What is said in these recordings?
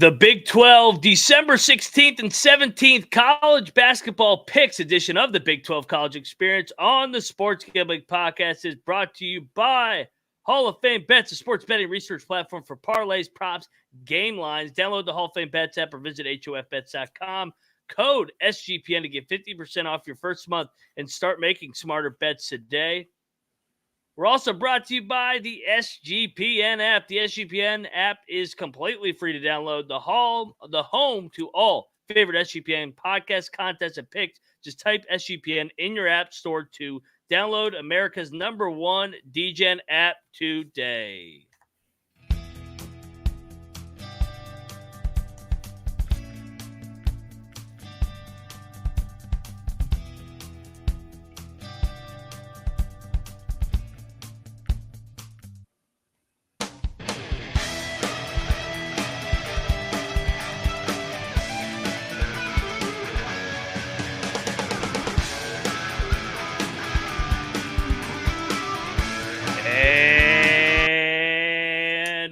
The Big 12, December 16th and 17th, college basketball picks edition of the Big 12 College Experience on the Sports Gambling Podcast is brought to you by Hall of Fame Bets, a sports betting research platform for parlays, props, game lines. Download the Hall of Fame Bets app or visit HOFBets.com. Code SGPN to get 50% off your first month and start making smarter bets today. We're also brought to you by the SGPN app. The SGPN app is completely free to download. The home to all favorite SGPN podcasts, contests, and picks. Just type SGPN in your app store to download America's #1 DGen app today.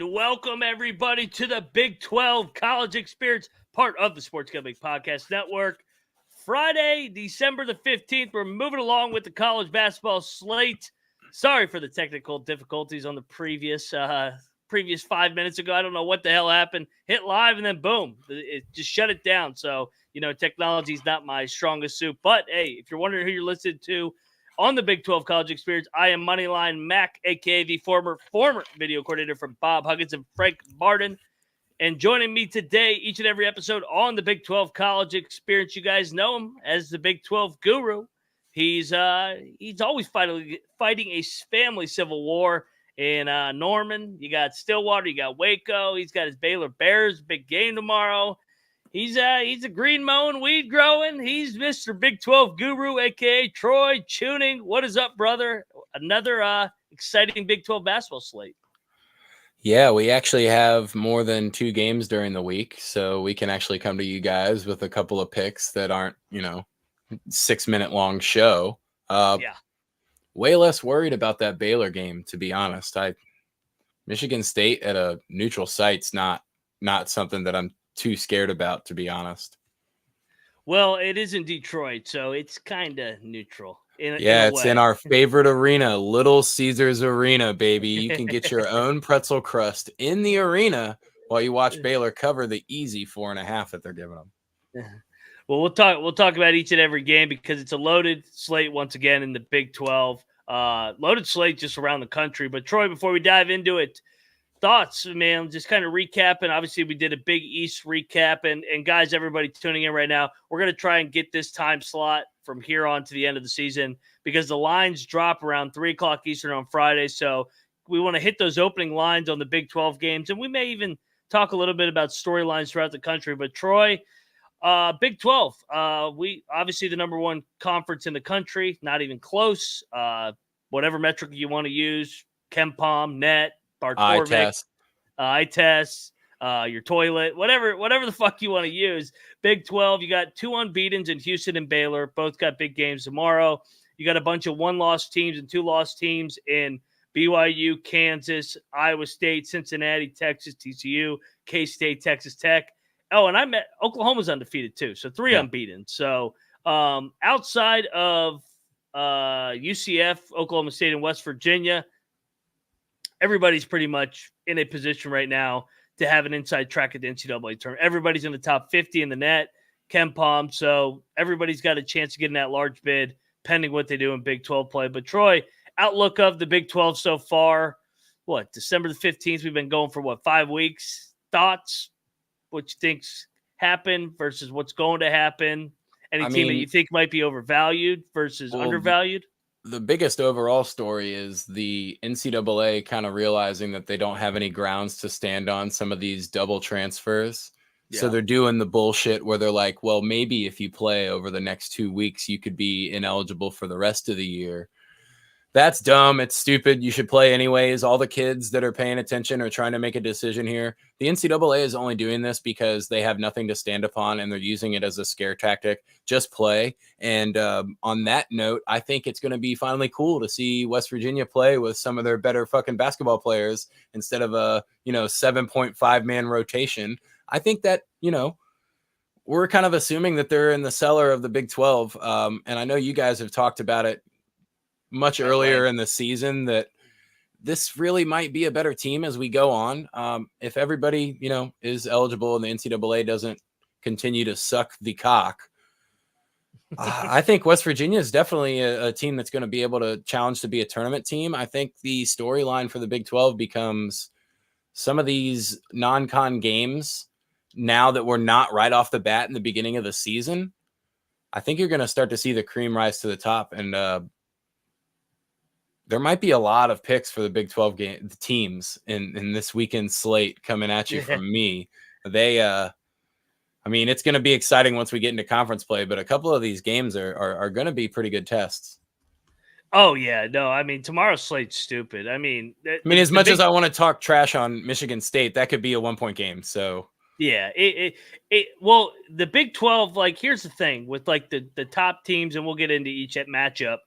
Welcome, everybody, to the Big 12 College Experience, part of the Sports Gambling Podcast Network. Friday, December the 15th, we're moving along with the college basketball slate. Sorry for the technical difficulties on the previous 5 minutes ago. I don't know what the hell happened. Hit live, and then boom, it just shut it down. So, technology is not my strongest suit. But, hey, if you're wondering who you're listening to on the Big 12 College Experience, I am Moneyline Mac, a.k.a. the former video coordinator for Bob Huggins and Frank Martin. And joining me today, each and every episode on the Big 12 College Experience, you guys know him as the Big 12 Guru. He's always fighting a family civil war in Norman. You got Stillwater, you got Waco. He's got his Baylor Bears, big game tomorrow. He's a green mowing, weed growing. He's Mr. Big 12 Guru, a.k.a. Troy Chewning. What is up, brother? Another exciting Big 12 basketball slate. Yeah, we actually have more than 2 games during the week, so we can actually come to you guys with a couple of picks that aren't, 6-minute long show. Way less worried about that Baylor game, to be honest. Michigan State at a neutral site's not something that I'm too scared about, to be honest. Well, it is in Detroit, so it's kind of neutral. It's in our favorite arena, Little Caesars Arena, baby. You can get your own pretzel crust in the arena while you watch Baylor cover the easy 4.5 that they're giving them. Well, we'll talk about each and every game because it's a loaded slate once again in the Big 12. Loaded slate just around the country. But Troy, before we dive into it, thoughts, man, just kind of recapping. Obviously, we did a Big East recap. And guys, everybody tuning in right now, we're going to try and get this time slot from here on to the end of the season because the lines drop around 3 o'clock Eastern on Friday. So we want to hit those opening lines on the Big 12 games. And we may even talk a little bit about storylines throughout the country. But Troy, Big 12, we obviously the #1 conference in the country, not even close. Whatever metric you want to use, KenPom, net, Bartorvik, eye test, your toilet, whatever the fuck you want to use. Big 12, you got 2 unbeatens in Houston and Baylor. Both got big games tomorrow. You got a bunch of 1-loss teams and 2-loss teams in BYU, Kansas, Iowa State, Cincinnati, Texas, TCU, K-State, Texas Tech. Oh, and Oklahoma's undefeated too. So 3 unbeaten. So outside of UCF, Oklahoma State, and West Virginia, everybody's pretty much in a position right now to have an inside track at the NCAA tournament. Everybody's in the top 50 in the net, KenPom. So everybody's got a chance to get in that large bid, pending what they do in Big 12 play. But Troy, outlook of the Big 12 so far, December the 15th, we've been going for 5 weeks. Thoughts? What you think's happened versus what's going to happen? Any team that you think might be overvalued versus undervalued? The biggest overall story is the NCAA kind of realizing that they don't have any grounds to stand on some of these double transfers. Yeah. So they're doing the bullshit where they're like, well, maybe if you play over the next 2 weeks, you could be ineligible for the rest of the year. That's dumb. It's stupid. You should play anyways. All the kids that are paying attention are trying to make a decision here. The NCAA is only doing this because they have nothing to stand upon and they're using it as a scare tactic. Just play. And on that note, I think it's going to be finally cool to see West Virginia play with some of their better fucking basketball players instead of a 7.5 man rotation. I think that, we're kind of assuming that they're in the cellar of the Big 12. And I know you guys have talked about it much earlier in the season that this really might be a better team as we go on. If everybody, is eligible and the NCAA doesn't continue to suck the cock, I think West Virginia is definitely a team that's going to be able to challenge to be a tournament team. I think the storyline for the Big 12 becomes some of these non-con games now that we're not right off the bat in the beginning of the season. I think you're going to start to see the cream rise to the top, and there might be a lot of picks for the Big 12 teams in this weekend slate coming at you from me. It's going to be exciting once we get into conference play, but a couple of these games are going to be pretty good tests. Oh, yeah. No, tomorrow's slate's stupid. As much as I want to talk trash on Michigan State, that could be a 1-point game. So, yeah. Well, the Big 12, here's the thing with, the top teams, and we'll get into each matchup.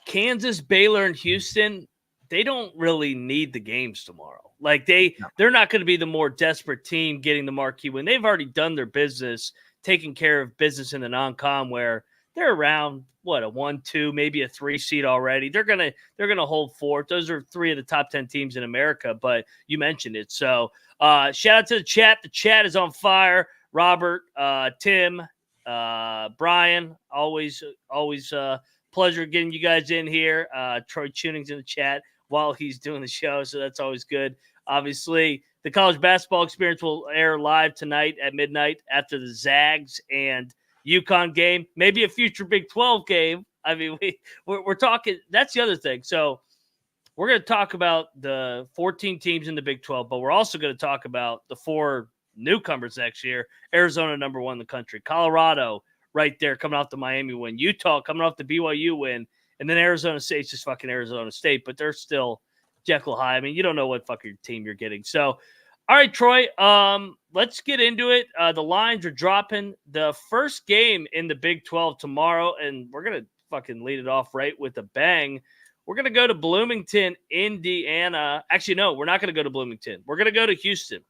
Kansas, Baylor, and Houston, they don't really need the games tomorrow. They're not going to be the more desperate team getting the marquee win. They've already done their business, taking care of business in the non-con where they're around a 1-2, maybe a 3 seed already. They're gonna hold forth. Those are 3 of the top 10 teams in America. But you mentioned it, so shout out to the chat. The chat is on fire. Robert, Tim, Brian, always pleasure getting you guys in here. Troy Chewning's in the chat while he's doing the show, so that's always good. Obviously, the college basketball experience will air live tonight at midnight after the Zags and UConn game, maybe a future Big 12 game. We're talking. That's the other thing. So we're going to talk about the 14 teams in the Big 12, but we're also going to talk about the 4 newcomers next year. Arizona, number 1 in the country. Colorado, right there, coming off the Miami win. Utah, coming off the BYU win. And then Arizona State's just fucking Arizona State, but they're still Jekyll High. You don't know what fucking team you're getting. So, all right, Troy, let's get into it. The lines are dropping. The first game in the Big 12 tomorrow, and we're going to fucking lead it off right with a bang. We're going to go to Bloomington, Indiana. Actually, no, we're not going to go to Bloomington. We're going to go to Houston,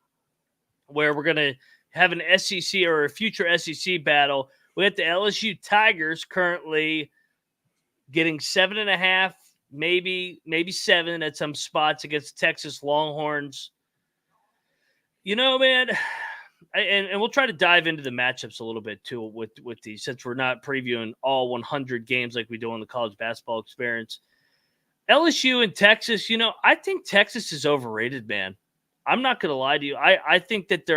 where we're going to have an SEC or a future SEC battle. We have the LSU Tigers currently getting 7.5, maybe 7 at some spots against Texas Longhorns. Man, and we'll try to dive into the matchups a little bit too with these, since we're not previewing all 100 games like we do on the college basketball experience. LSU and Texas, I think Texas is overrated, man. I'm not going to lie to you. I think that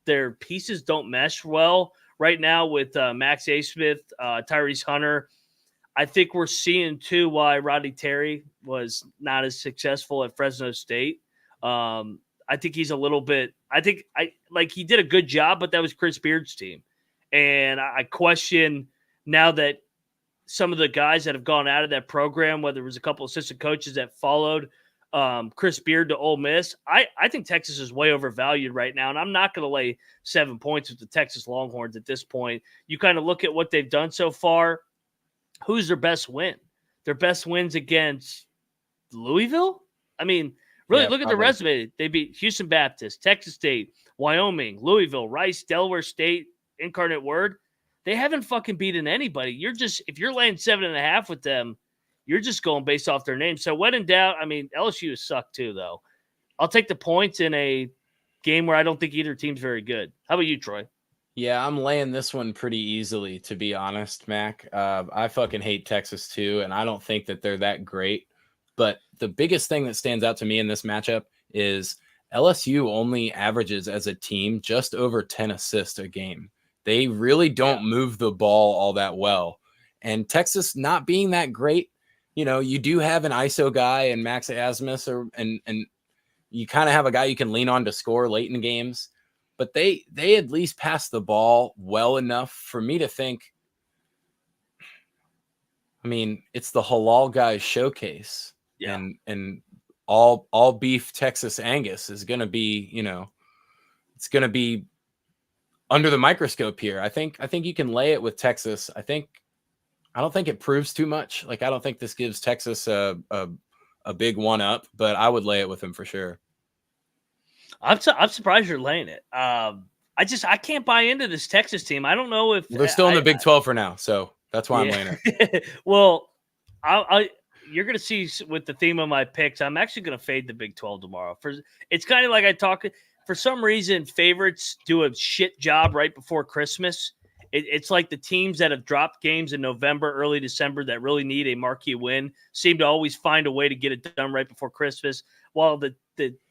their pieces don't mesh well right now with Max A. Smith, Tyrese Hunter. I think we're seeing, too, why Rodney Terry was not as successful at Fresno State. I think he's a little bit – he did a good job, but that was Chris Beard's team. And I question now that some of the guys that have gone out of that program, whether it was a couple assistant coaches that followed Chris Beard to Ole Miss, I think Texas is way overvalued right now, and I'm not going to lay 7 points with the Texas Longhorns at this point. You kind of look at what they've done so far. Who's their best win? Their best wins against Louisville? Really, look at the resume. They beat Houston Baptist, Texas State, Wyoming, Louisville, Rice, Delaware State, Incarnate Word. They haven't fucking beaten anybody. If you're laying 7.5 with them, you're just going based off their name. So when in doubt, LSU has sucked too, though. I'll take the points in a game where I don't think either team's very good. How about you, Troy? Yeah, I'm laying this one pretty easily, to be honest, Mac. I fucking hate Texas too, and I don't think that they're that great. But the biggest thing that stands out to me in this matchup is LSU only averages as a team just over 10 assists a game. They really don't move the ball all that well. And Texas not being that great, you do have an ISO guy and Max Asmus, and you kind of have a guy you can lean on to score late in games. But they at least pass the ball well enough for me to think, it's the halal guys showcase. Yeah. And all beef Texas Angus is going to be, it's going to be under the microscope here. I think you can lay it with Texas. I don't think it proves too much. I don't think this gives Texas a big 1-up, but I would lay it with them for sure. I'm surprised you're laying it. I can't buy into this Texas team. I don't know if they're still in the Big 12 for now, so that's why I'm laying it. Well, you're going to see with the theme of my picks, I'm actually going to fade the Big 12 tomorrow. It's kind of like for some reason, favorites do a shit job right before Christmas. It's like the teams that have dropped games in November, early December that really need a marquee win seem to always find a way to get it done right before Christmas, while the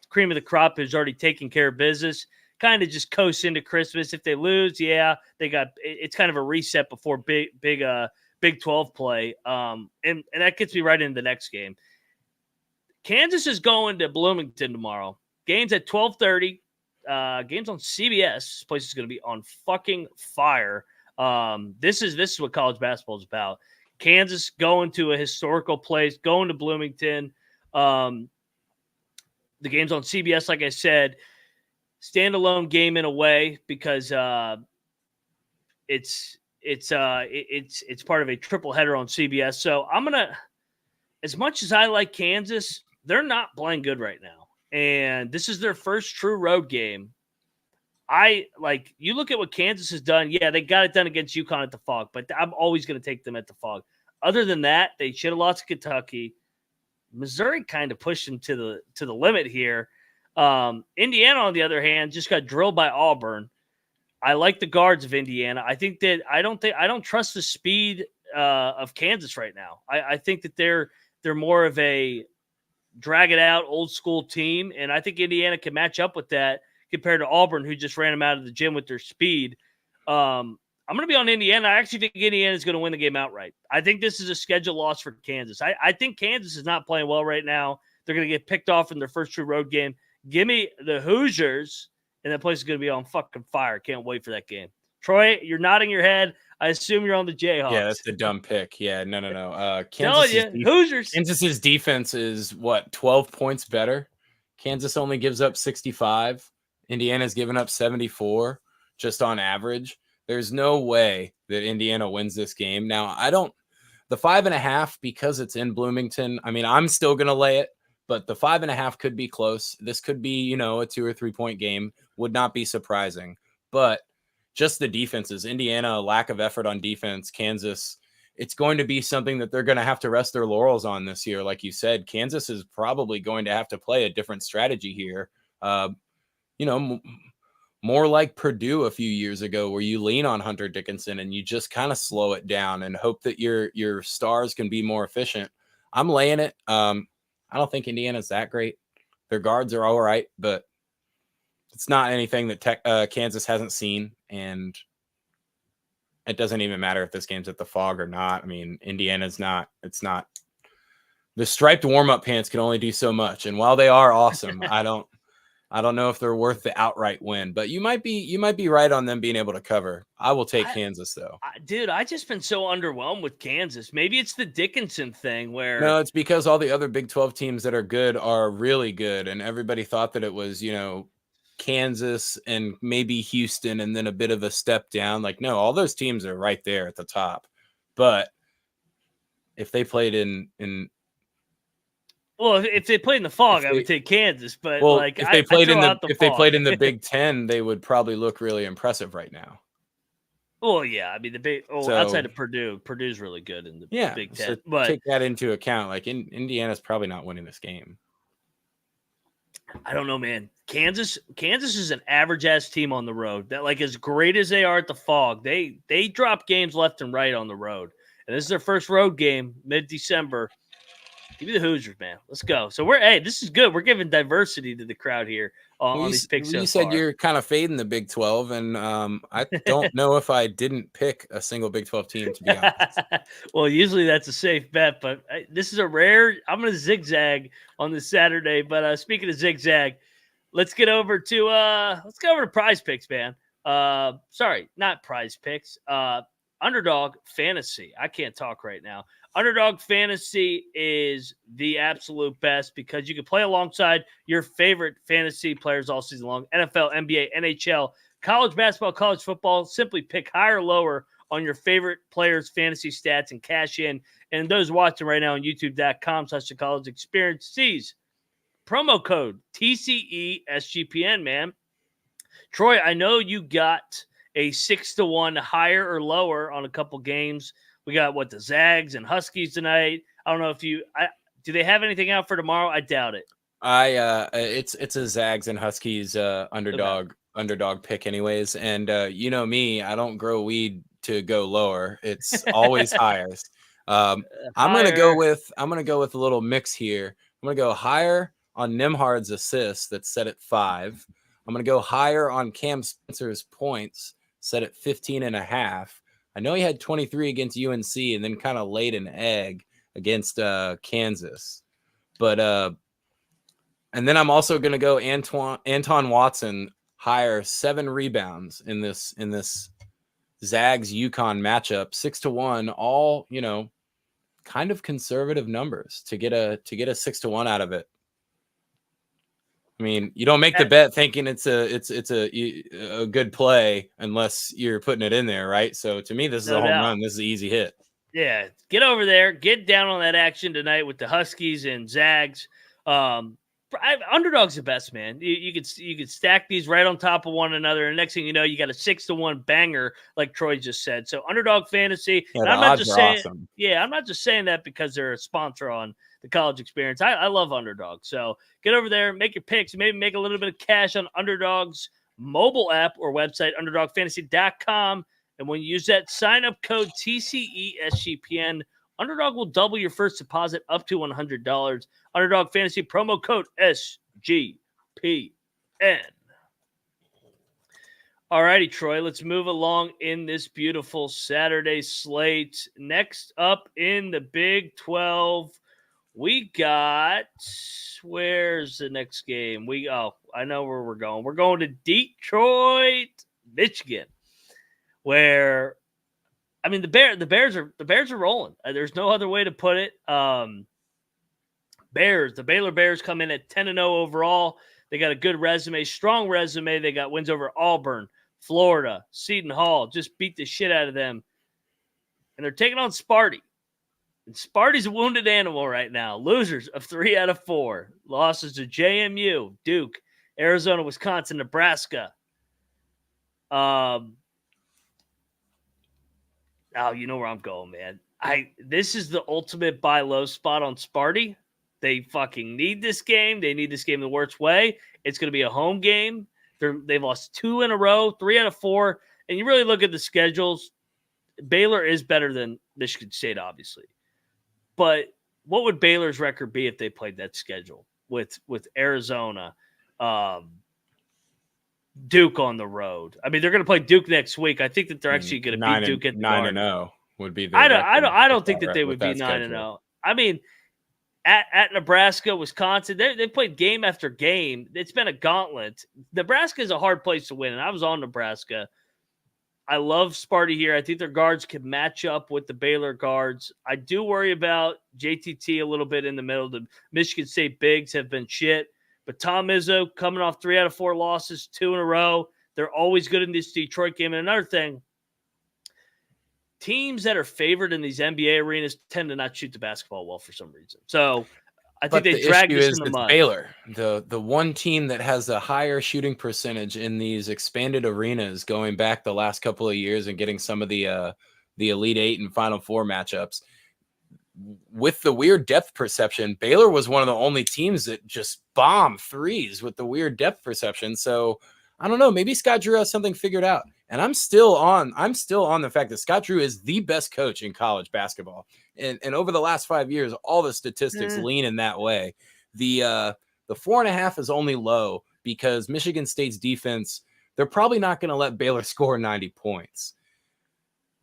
cream of the crop is already taking care of business. Kind of just coast into Christmas. If they lose, it's kind of a reset before big Big 12 play. And that gets me right into the next game. Kansas is going to Bloomington tomorrow. Game's at 12:30. Game's on CBS. This place is going to be on fucking fire. This is what college basketball is about. Kansas going to a historical place, going to Bloomington. The game's on CBS, like I said. Standalone game in a way because it's part of a triple header on CBS. So I'm gonna, as much as I like Kansas, they're not playing good right now, and this is their first true road game. You look at what Kansas has done. Yeah, they got it done against UConn at the Fog, but I'm always going to take them at the Fog. Other than that, they should have lost to Kentucky. Missouri kind of pushed them to the limit here. Indiana, on the other hand, just got drilled by Auburn. I like the guards of Indiana. I don't trust the speed of Kansas right now. I think that they're more of a drag it out old school team, and I think Indiana can match up with that compared to Auburn, who just ran them out of the gym with their speed. I'm going to be on Indiana. I actually think Indiana is going to win the game outright. I think this is a scheduled loss for Kansas. I think Kansas is not playing well right now. They're going to get picked off in their first true road game. Give me the Hoosiers, and that place is going to be on fucking fire. Can't wait for that game. Troy, you're nodding your head. I assume you're on the Jayhawks. Yeah, that's the dumb pick. Yeah, no. Kansas's defense is, 12 points better? Kansas only gives up 65. Indiana's given up 74 just on average. There's no way that Indiana wins this game. Now, the 5.5, because it's in Bloomington, I mean, I'm still going to lay it. But the 5.5 could be close. This could be, a 2 or 3 point game. Would not be surprising. But just the defenses, Indiana, lack of effort on defense, Kansas, it's going to be something that they're going to have to rest their laurels on this year. Like you said, Kansas is probably going to have to play a different strategy here. More like Purdue a few years ago, where you lean on Hunter Dickinson and you just kind of slow it down and hope that your stars can be more efficient. I'm laying it. I don't think Indiana's that great. Their guards are all right, but it's not anything that Kansas hasn't seen, and it doesn't even matter if this game's at the Fog or not. I mean, Indiana's not. It's not. The striped warm-up pants can only do so much, and while they are awesome, I don't know if they're worth the outright win. But you might be right on them being able to cover. I will take Kansas though. Dude, I just been so underwhelmed with Kansas. Maybe it's the Dickinson thing where no, it's because all the other Big 12 teams that are good are really good, and everybody thought that it was Kansas and maybe Houston, and then a bit of a step down. Like, no, all those teams are right there at the top. But if they played in well, if they played in the Fog, I would take Kansas. But if they played in the Big 10, they would probably look really impressive right now. Well, yeah, I mean outside of Purdue's really good in the Big 10. So but take that into account. Like Indiana's probably not winning this game. I don't know, man. Kansas is an average ass team on the road. That, like, as great as they are at the Fog, they drop games left and right on the road. And this is their first road game mid-December. Give me the Hoosiers, man. Let's go. So this is good. We're giving diversity to the crowd here on these picks. You said you're kind of fading the Big 12, and I don't know if I didn't pick a single Big 12 team, to be honest. Well, usually that's a safe bet, but this is a rare. I'm going to zigzag on this Saturday. But speaking of zigzag, let's get over to Prize Picks, man. Sorry, not Prize Picks. Underdog Fantasy. I can't talk right now. Underdog Fantasy is the absolute best because you can play alongside your favorite fantasy players all season long. NFL, NBA, NHL, college basketball, college football. Simply pick higher or lower on your favorite players' fantasy stats and cash in. And those watching right now on youtube.com/thecollegeexperience sees promo code TCESGPN, man. Troy, I know you got a 6-1 higher or lower on a couple games. We got the Zags and Huskies tonight. I don't know if do they have anything out for tomorrow? I doubt it. It's a Zags and Huskies underdog pick anyways. And you know me, I don't grow weed to go lower. It's always hires. I'm gonna go with a little mix here. I'm gonna go higher on Nimhard's assist that's set at 5. I'm gonna go higher on Cam Spencer's points set at 15.5. I know he had 23 against UNC and then kind of laid an egg against Kansas, but and then I'm also gonna go Anton Watson higher 7 rebounds in this Zags UConn matchup, 6-1, all kind of conservative numbers to get a 6-1 out of it. I mean, you don't make the bet thinking it's a good play unless you're putting it in there, right? So to me, this is a home run. This is an easy hit. Yeah, get over there, get down on that action tonight with the Huskies and Zags. Underdog's the best, man. You could stack these right on top of one another, and next thing you know, you got a 6-1 banger, like Troy just said. So Underdog Fantasy. Yeah, I'm not just saying, awesome. Yeah, I'm not just saying that because they're a sponsor on the College Experience. I love Underdog. So get over there, make your picks, maybe make a little bit of cash on Underdog's mobile app or website, underdogfantasy.com. And when you use that sign-up code TCESGPN, Underdog will double your first deposit up to $100. Underdog Fantasy promo code SGPN. All righty, Troy, let's move along in this beautiful Saturday slate. Next up in the Big 12, we got, where's the next game? I know where we're going. We're going to Detroit, Michigan, where, I mean, the Bears are rolling. There's no other way to put it. The Baylor Bears come in at 10-0 overall. They got a good resume, strong resume. They got wins over Auburn, Florida, Seton Hall, just beat the shit out of them. And they're taking on Sparty. And Sparty's a wounded animal right now. Losers of 3 out of 4. Losses to JMU, Duke, Arizona, Wisconsin, Nebraska. You know where I'm going, man. This is the ultimate buy low spot on Sparty. They fucking need this game. They need this game the worst way. It's going to be a home game. They've lost 2 in a row, 3 out of 4. And you really look at the schedules, Baylor is better than Michigan State, obviously. But what would Baylor's record be if they played that schedule with Arizona, Duke on the road? I mean, they're going to play Duke next week. I think that they're actually going to beat Duke at 9-0 would be. I don't think that they would be 9-0. I mean, at Nebraska, Wisconsin, they played game after game. It's been a gauntlet. Nebraska is a hard place to win, and I was on Nebraska. I love Sparty here. I think their guards can match up with the Baylor guards. I do worry about JTT a little bit in the middle. The Michigan State bigs have been shit. But Tom Izzo coming off 3 out of 4 losses, 2 in a row. They're always good in this Detroit game. And another thing, teams that are favored in these NBA arenas tend to not shoot the basketball well for some reason. So I think they drag this in the mud. Baylor, the one team that has a higher shooting percentage in these expanded arenas going back the last couple of years and getting some of the Elite 8 and Final 4 matchups. With the weird depth perception, Baylor was one of the only teams that just bombed threes with the weird depth perception. So I don't know, maybe Scott Drew has something figured out. And I'm still on the fact that Scott Drew is the best coach in college basketball. And over the last 5 years, all the statistics lean in that way. The 4.5 is only low because Michigan State's defense, they're probably not going to let Baylor score 90 points.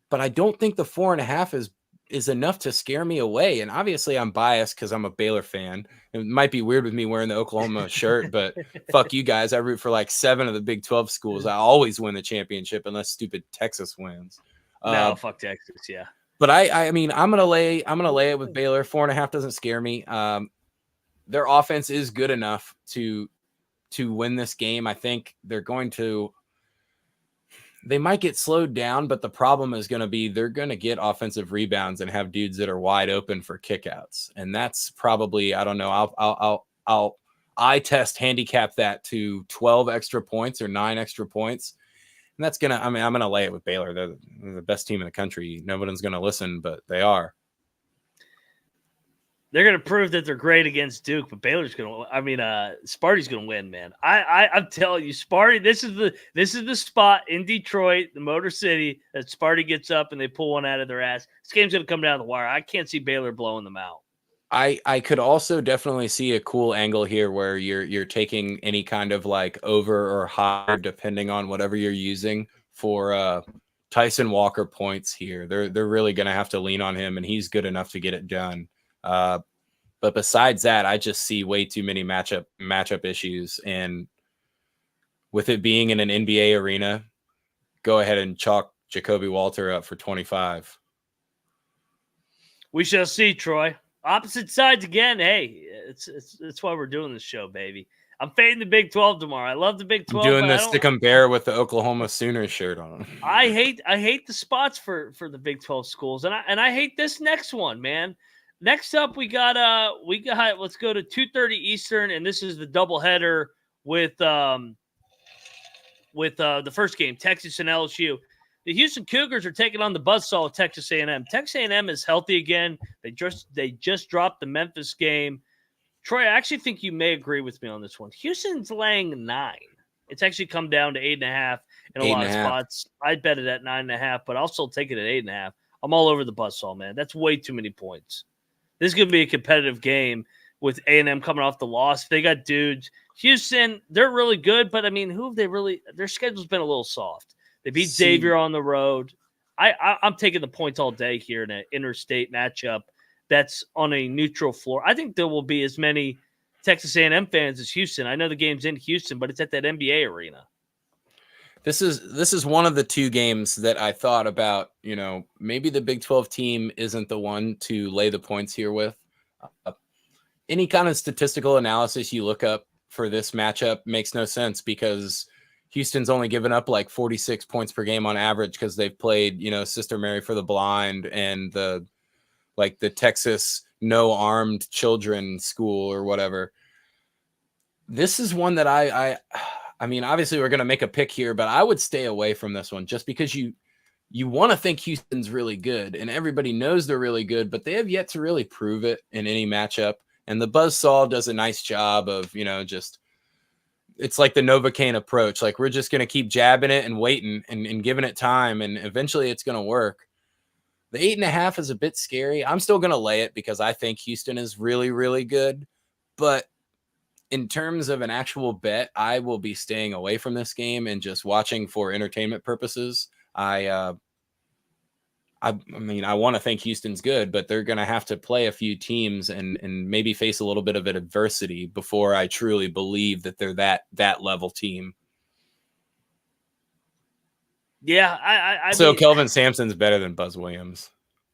But I don't think the 4.5 is enough to scare me away. And obviously I'm biased because I'm a Baylor fan. It might be weird with me wearing the Oklahoma shirt, but fuck you guys. I root for like 7 of the Big 12 schools. I always win the championship unless stupid Texas wins. No, fuck Texas, yeah. But I mean, I'm gonna lay it with Baylor. 4.5 doesn't scare me. Their offense is good enough to win this game. I think they might get slowed down, but the problem is going to be they're going to get offensive rebounds and have dudes that are wide open for kickouts, and that's probably, I don't know. I'll eye test handicap that to 12 extra points or 9 extra points. And that's going to, I'm going to lay it with Baylor. They're the best team in the country. Nobody's going to listen, but they are. They're going to prove that they're great against Duke, but Baylor's going to. I mean, Sparty's going to win, man. I'm telling you, Sparty. This is the spot in Detroit, the Motor City, that Sparty gets up and they pull one out of their ass. This game's going to come down the wire. I can't see Baylor blowing them out. I could also definitely see a cool angle here where you're taking any kind of like over or high, depending on whatever you're using for Tyson Walker points here. They're really going to have to lean on him, and he's good enough to get it done. But besides that, I just see way too many matchup issues. And with it being in an NBA arena, go ahead and chalk Jacoby Walter up for 25. We shall see, Troy. Opposite sides again. Hey, it's why we're doing this show, baby. I'm fading the Big 12 tomorrow. I love the Big 12. I'm doing this Stick 'em Bear with the Oklahoma Sooners shirt on. I hate the spots for the Big 12 schools, and I hate this next one, man. Next up, we got let's go to 2:30 Eastern, and this is the doubleheader with the first game, Texas and LSU. The Houston Cougars are taking on the buzzsaw of Texas A&M. Texas A&M is healthy again. They just dropped the Memphis game. Troy, I actually think you may agree with me on this one. Houston's laying 9. It's actually come down to 8.5 in a lot of spots. I'd bet it at 9.5, but I'll still take it at 8.5. I'm all over the buzzsaw, man. That's way too many points. This is going to be a competitive game with A&M coming off the loss. They got dudes. Houston, they're really good, but, I mean, who have they really – their schedule's been a little soft. They beat Xavier on the road. I'm taking the points all day here in an interstate matchup that's on a neutral floor. I think there will be as many Texas A&M fans as Houston. I know the game's in Houston, but it's at that NBA arena. This is one of the two games that I thought about, maybe the Big 12 team isn't the one to lay the points here with. Any kind of statistical analysis you look up for this matchup makes no sense because Houston's only given up like 46 points per game on average because they've played, Sister Mary for the Blind and the Texas No Armed Children School or whatever. This is one that I mean, obviously we're going to make a pick here, but I would stay away from this one just because you want to think Houston's really good and everybody knows they're really good, but they have yet to really prove it in any matchup. And the buzzsaw does a nice job of, it's like the Novocaine approach. Like we're just going to keep jabbing it and waiting and giving it time. And eventually it's going to work. The 8.5 is a bit scary. I'm still going to lay it because I think Houston is really, really good. But in terms of an actual bet, I will be staying away from this game and just watching for entertainment purposes. I mean, I want to think Houston's good, but they're going to have to play a few teams and maybe face a little bit of adversity before I truly believe that they're that level team. Yeah, I mean, Kelvin Sampson's better than Buzz Williams.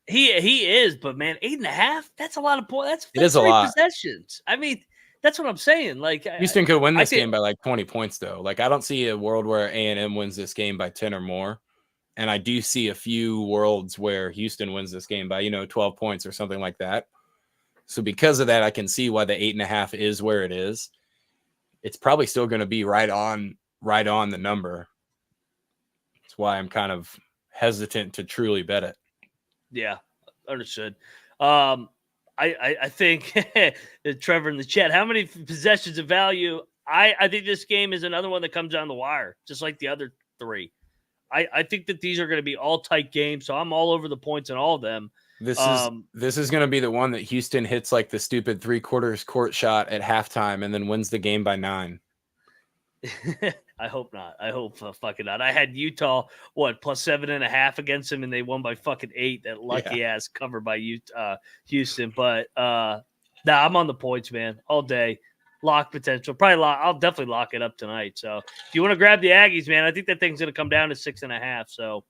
He is, but man, 8.5, that's a lot of points. That's it is a lot. Possessions. I mean, that's what I'm saying. Like Houston could win this game by like 20 points, though. Like I don't see a world where A&M wins this game by 10 or more. And I do see a few worlds where Houston wins this game by, 12 points or something like that. So because of that, I can see why the 8.5 is where it is. It's probably still going to be right on the number. That's why I'm kind of hesitant to truly bet it. Yeah, understood. I think Trevor in the chat, how many possessions of value? I think this game is another one that comes down the wire, just like the other 3. I think that these are going to be all tight games, so I'm all over the points in all of them. This is going to be the one that Houston hits like the stupid 3/4 court shot at halftime and then wins the game by 9. I hope not. I hope fucking not. I had Utah plus 7.5 against them, and they won by fucking 8. That lucky ass cover by Houston. But I'm on the points, man, all day. Lock potential. I'll definitely lock it up tonight. So if you want to grab the Aggies, man, I think that thing's going to come down to 6.5. So,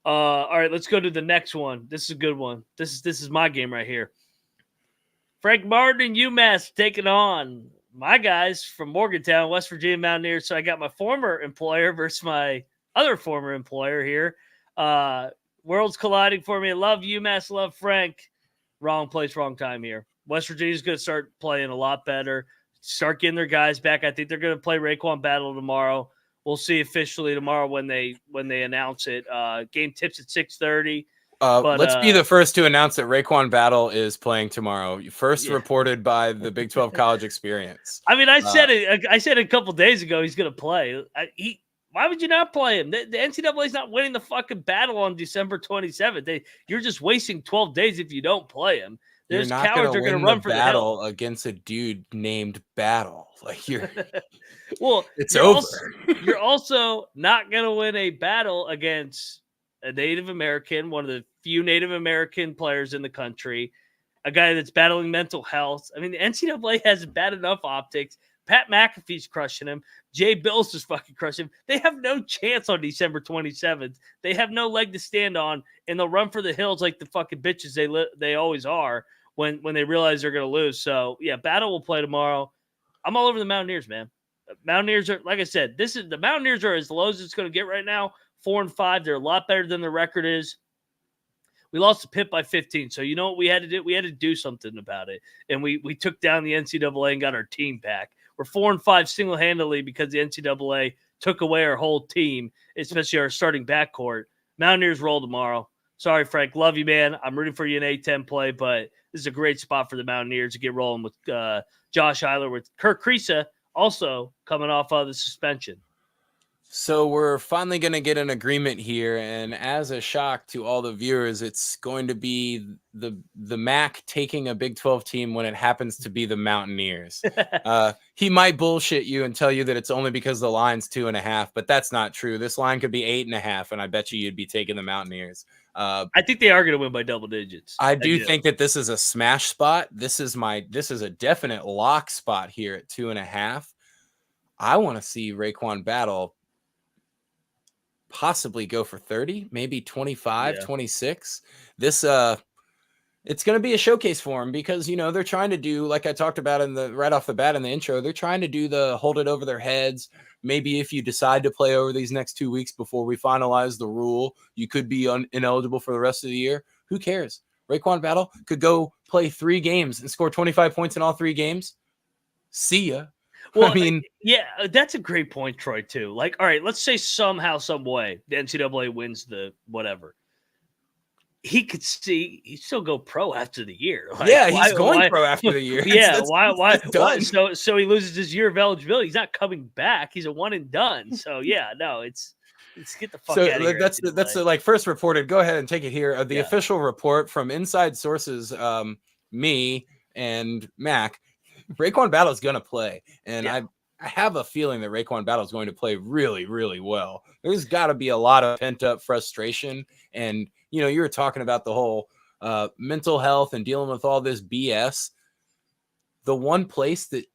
all right, let's go to the next one. This is a good one. This is my game right here. Frank Martin and UMass taking on my guys from Morgantown, West Virginia Mountaineers. So I got my former employer versus my other former employer here. Worlds colliding for me. I love UMass, love Frank. Wrong place, wrong time here. West Virginia's going to start playing a lot better, start getting their guys back. I think they're going to play RaeQuan Battle tomorrow. We'll see officially tomorrow when they announce it. Game tips at 6:30. Let's be the first to announce that RaeQuan Battle is playing tomorrow. First reported by the Big 12 College Experience. I mean, I said it. I said a couple days ago he's going to play. Why would you not play him? The NCAA is not winning the fucking battle on December 27th. You're just wasting 12 days if you don't play him. There's you're not cowards are going to run for battle against a dude named Battle. Like you're. Well, it's over. You're also not going to win a battle against a Native American, one of the few Native American players in the country, a guy that's battling mental health. I mean, the NCAA has bad enough optics. Pat McAfee's crushing him. Jay Bills is fucking crushing him. They have no chance on December 27th. They have no leg to stand on, and they'll run for the hills like the fucking bitches they always are when they realize they're going to lose. So, yeah, Battle will play tomorrow. I'm all over the Mountaineers, man. Mountaineers are, like I said, the Mountaineers are as low as it's going to get right now, 4-5. They're a lot better than the record is. We lost to Pitt by 15. So you know what we had to do? We had to do something about it. And we took down the NCAA and got our team back. We're 4-5 single-handedly because the NCAA took away our whole team, especially our starting backcourt. Mountaineers roll tomorrow. Sorry, Frank. Love you, man. I'm rooting for you in A-10 play, but this is a great spot for the Mountaineers to get rolling with Josh Eiler, with Kriisa also coming off of the suspension. So we're finally going to get an agreement here, and as a shock to all the viewers, it's going to be the MAC taking a Big 12 team when it happens to be the Mountaineers. He might bullshit you and tell you that it's only because the line's 2.5, but that's not true. This line could be 8.5, and I bet you'd be taking the Mountaineers. I think they are going to win by double digits. I do think that this is a smash spot. This is a definite lock spot here at 2.5. I want to see RaeQuan Battle possibly go for 30, maybe 25, 26. This it's going to be a showcase for him because they're trying to do, like I talked about right off the bat in the intro, they're trying to do the hold it over their heads. Maybe if you decide to play over these next 2 weeks before we finalize the rule, you could be ineligible for the rest of the year. Who cares? RaeQuan Battle could go play 3 games and score 25 points in all 3 games. See ya. Well, I mean, yeah, that's a great point, Troy, too. Like, all right, let's say somehow, some way, the NCAA wins the whatever. He'd still go pro after the year. Like, he's going pro after the year. Yeah, why? Done. So he loses his year of eligibility. He's not coming back. He's a one and done. So yeah, no, it's get the fuck out of here. That's the first reported. Go ahead and take it here. The official report from inside sources, me and Mac. RaeQuan Battle is going to play, and I have a feeling that RaeQuan Battle is going to play really, really well. There's got to be a lot of pent-up frustration, and you were talking about the whole mental health and dealing with all this BS. The one place that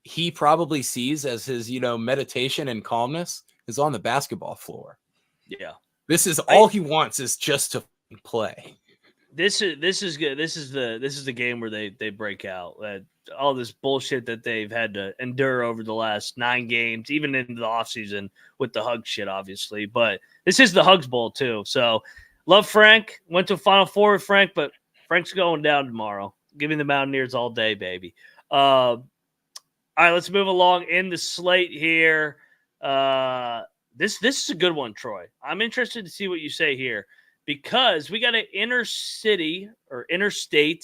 he probably sees as his, meditation and calmness is on the basketball floor. Yeah, this is all he wants is just to play. This is good. This is the game where they break out. All this bullshit that they've had to endure over the last 9 games, even into the offseason with the Hugs shit, obviously. But this is the Hugs Bowl too. So love Frank. Went to a Final Four with Frank, but Frank's going down tomorrow. Give me the Mountaineers all day, baby. All right, let's move along in the slate here. This is a good one, Troy. I'm interested to see what you say here. Because we got an interstate.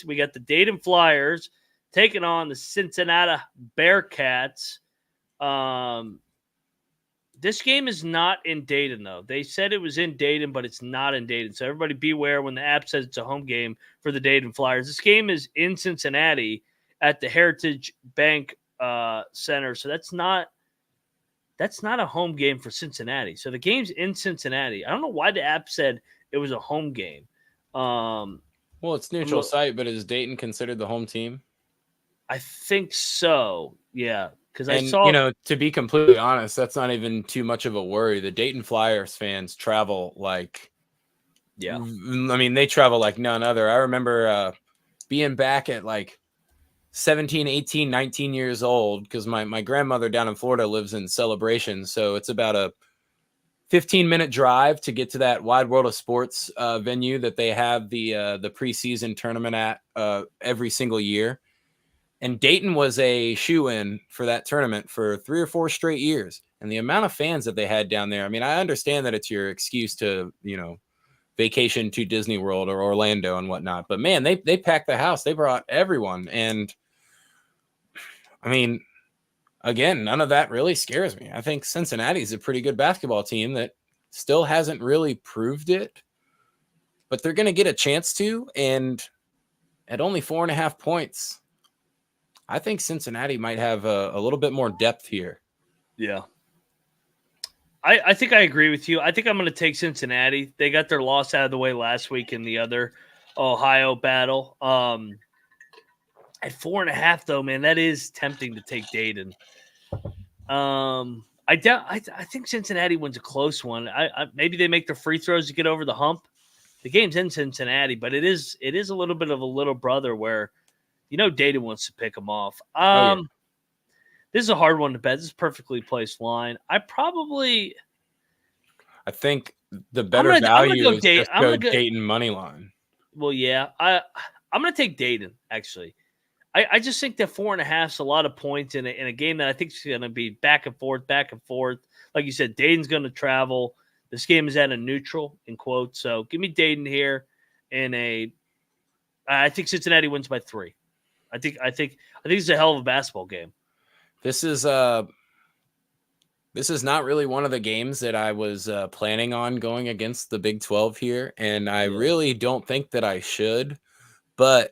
We got the Dayton Flyers taking on the Cincinnati Bearcats. This game is not in Dayton, though. They said it was in Dayton, but it's not in Dayton. So everybody beware when the app says it's a home game for the Dayton Flyers. This game is in Cincinnati at the Heritage Bank Center. So that's not a home game for Cincinnati. So the game's in Cincinnati. I don't know why the app said it was a home game. Well, it's neutral site, but is Dayton considered the home team? I think so. Yeah. Because I saw, to be completely honest, that's not even too much of a worry. The Dayton Flyers fans travel they travel like none other. I remember being back at 17, 18, 19 years old because my grandmother down in Florida lives in Celebration. So it's about a 15-minute drive to get to that Wide World of Sports venue that they have the preseason tournament at every single year. And Dayton was a shoe-in for that tournament for 3 or 4 straight years. And the amount of fans that they had down there, I mean, I understand that it's your excuse to, vacation to Disney World or Orlando and whatnot. But, man, they packed the house. They brought everyone. And, I mean, again, none of that really scares me. I think Cincinnati is a pretty good basketball team that still hasn't really proved it. But they're going to get a chance to. And at only 4.5 points, I think Cincinnati might have a little bit more depth here. Yeah. I think I agree with you. I think I'm going to take Cincinnati. They got their loss out of the way last week in the other Ohio battle. At 4.5, though, man, that is tempting to take Dayton. I think Cincinnati wins a close one. Maybe they make the free throws to get over the hump. The game's in Cincinnati, but it is a little bit of a little brother where Dayton wants to pick them off. This is a hard one to bet. This is a perfectly placed line. I think the better value is just go Dayton money line. Well, yeah. I'm going to take Dayton, actually. I just think that 4.5 is a lot of points in a game that I think is going to be back and forth. Like you said, Dayton's going to travel. This game is at a neutral, in quotes. So give me Dayton here I think Cincinnati wins by 3. I think it's a hell of a basketball game. This is not really one of the games that I was planning on going against the Big 12 here, and I really don't think that I should. But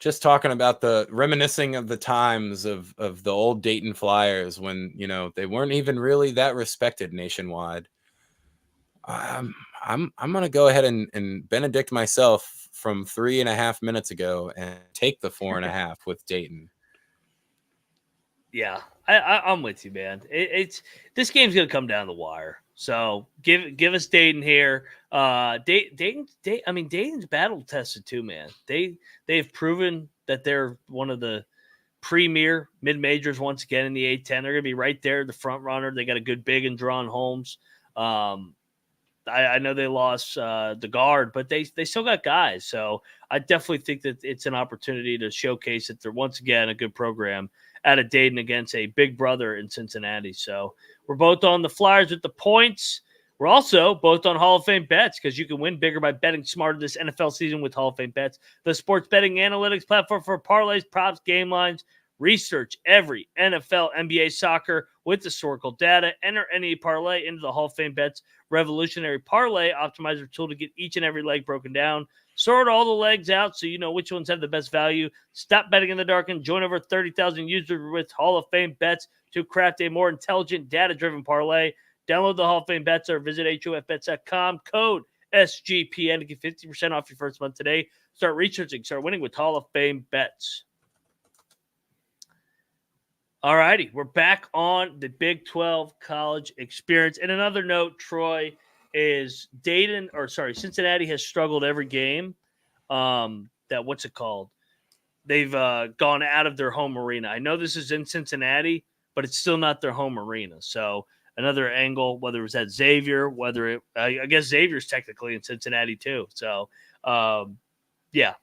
just talking about reminiscing of the times of the old Dayton Flyers when they weren't even really that respected nationwide. I'm gonna go ahead and Benedict myself from 3.5 minutes ago and take the 4.5 with Dayton. Yeah, I'm with you, man. This game's gonna come down the wire. So give us Dayton here. Dayton's battle tested too, man. They've proven that they're one of the premier mid majors once again in the A-10. They're gonna be right there, the front runner. They got a good big and drawn Holmes. I know they lost the guard, but they still got guys. So I definitely think that it's an opportunity to showcase that they're once again a good program out of Dayton against a big brother in Cincinnati. So we're both on the Flyers with the points. We're also both on Hall of Fame bets because you can win bigger by betting smarter this NFL season with Hall of Fame bets, the sports betting analytics platform for parlays, props, game lines. Research every NFL, NBA, soccer with historical data. Enter any parlay into the Hall of Fame bets revolutionary parlay optimizer tool to get each and every leg broken down. Sort all the legs out so you know which ones have the best value. Stop betting in the dark and join over 30,000 users with Hall of Fame bets to craft a more intelligent, data-driven parlay. Download the Hall of Fame bets or visit HOFBets.com. Code SGPN to get 50% off your first month today. Start researching, start winning with Hall of Fame bets. All righty, we're back on the Big 12 college experience. And another note, Troy, is Cincinnati has struggled every game. They've gone out of their home arena. I know this is in Cincinnati, but it's still not their home arena. So another angle, whether it was at Xavier, I guess Xavier's technically in Cincinnati too. So, we're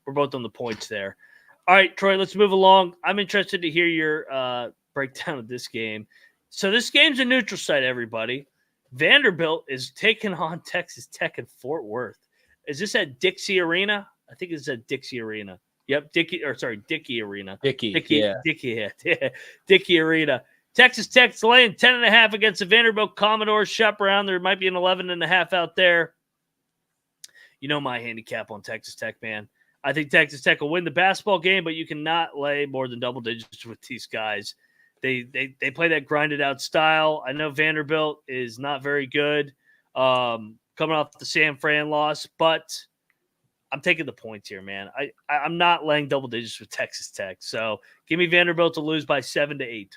both on the points there. All right, Troy, let's move along. I'm interested to hear your breakdown of this game. So this game's a neutral site, everybody. Vanderbilt is taking on Texas Tech in Fort Worth. Is this at Dixie Arena? I think it's at Dixie Arena. Yep, Dickey Arena. Dickey Arena. Texas Tech's laying 10.5 against the Vanderbilt Commodores. Shop around. There might be an 11.5 out there. You know my handicap on Texas Tech, man. I think Texas Tech will win the basketball game, but you cannot lay more than double digits with these guys. They play that grinded out style. I know Vanderbilt is not very good coming off the San Fran loss, but I'm taking the points here, man. I'm not laying double digits with Texas Tech. So give me Vanderbilt to lose by 7 to 8.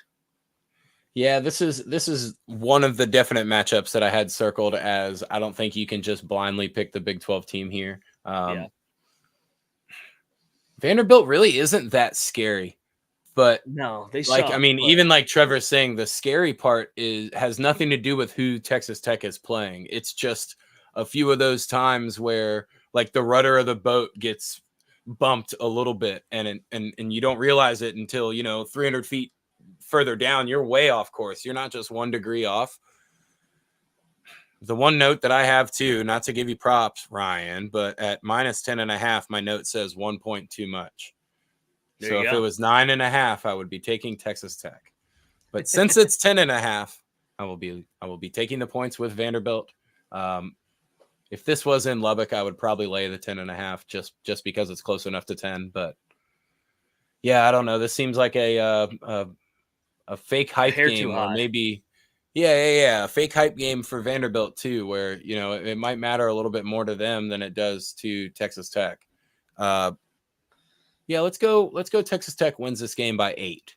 Yeah, this is one of the definite matchups that I had circled as I don't think you can just blindly pick the Big 12 team here. Vanderbilt really isn't that scary. But no, they suck. Even like Trevor's saying, the scary part has nothing to do with who Texas Tech is playing. It's just a few of those times where like the rudder of the boat gets bumped a little bit, and you don't realize it until 300 feet further down, you're way off course. You're not just 1 degree off. The one note that I have too, not to give you props, Ryan, but at -10.5, my note says 1 point too much. So if it was 9.5, I would be taking Texas Tech. But since it's 10.5, I will be taking the points with Vanderbilt. If this was in Lubbock, I would probably lay the 10.5 just because it's close enough to 10. But yeah, I don't know. This seems like a fake hype game, or maybe. Yeah. A fake hype game for Vanderbilt too, where, it might matter a little bit more to them than it does to Texas Tech. Let's go Texas Tech wins this game by 8.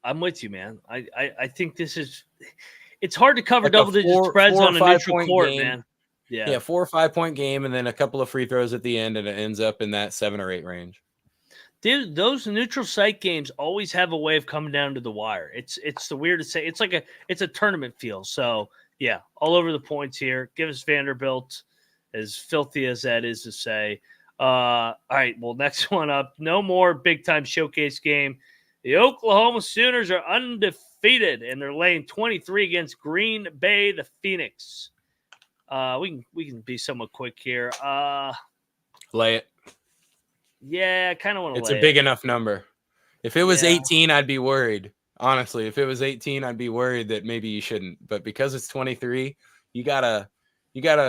I'm with you, man. I think it's hard to cover double-digit spreads on a neutral court, game. Man. Yeah, 4 or 5 point game, and then a couple of free throws at the end, and it ends up in that 7 or 8 range. Dude, those neutral site games always have a way of coming down to the wire. It's the weirdest say. It's like it's a tournament feel. So yeah, all over the points here. Give us Vanderbilt, as filthy as that is to say. All right, well, next one up. No more big time showcase game. The Oklahoma Sooners are undefeated, and they're laying 23 against Green Bay, the Phoenix. We can be somewhat quick here. Lay it. Yeah, I kind of want to. It's a big enough number. If it was 18, I'd be worried. Honestly, if it was 18, I'd be worried that maybe you shouldn't. But because it's 23, you gotta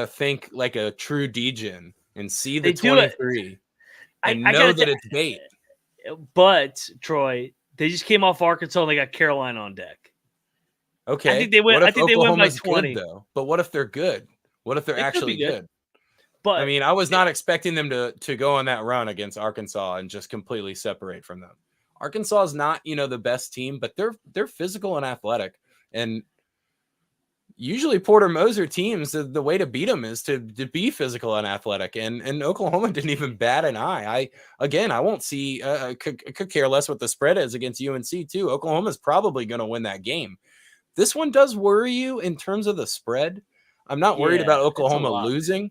think like a true degen and see the 23 and know that it's bait. But Troy, they just came off Arkansas and they got Carolina on deck. Okay, I think they win. I think they win by 20. Good, though. But what if they're good? What if they're actually good? But I mean, I was not expecting them to go on that run against Arkansas and just completely separate from them. Arkansas is not, the best team, but they're physical and athletic. And usually Porter Moser teams, the way to beat them is to be physical and athletic. And Oklahoma didn't even bat an eye. I won't see, could care less what the spread is against UNC too. Oklahoma's probably going to win that game. This one does worry you in terms of the spread. I'm not worried about Oklahoma losing.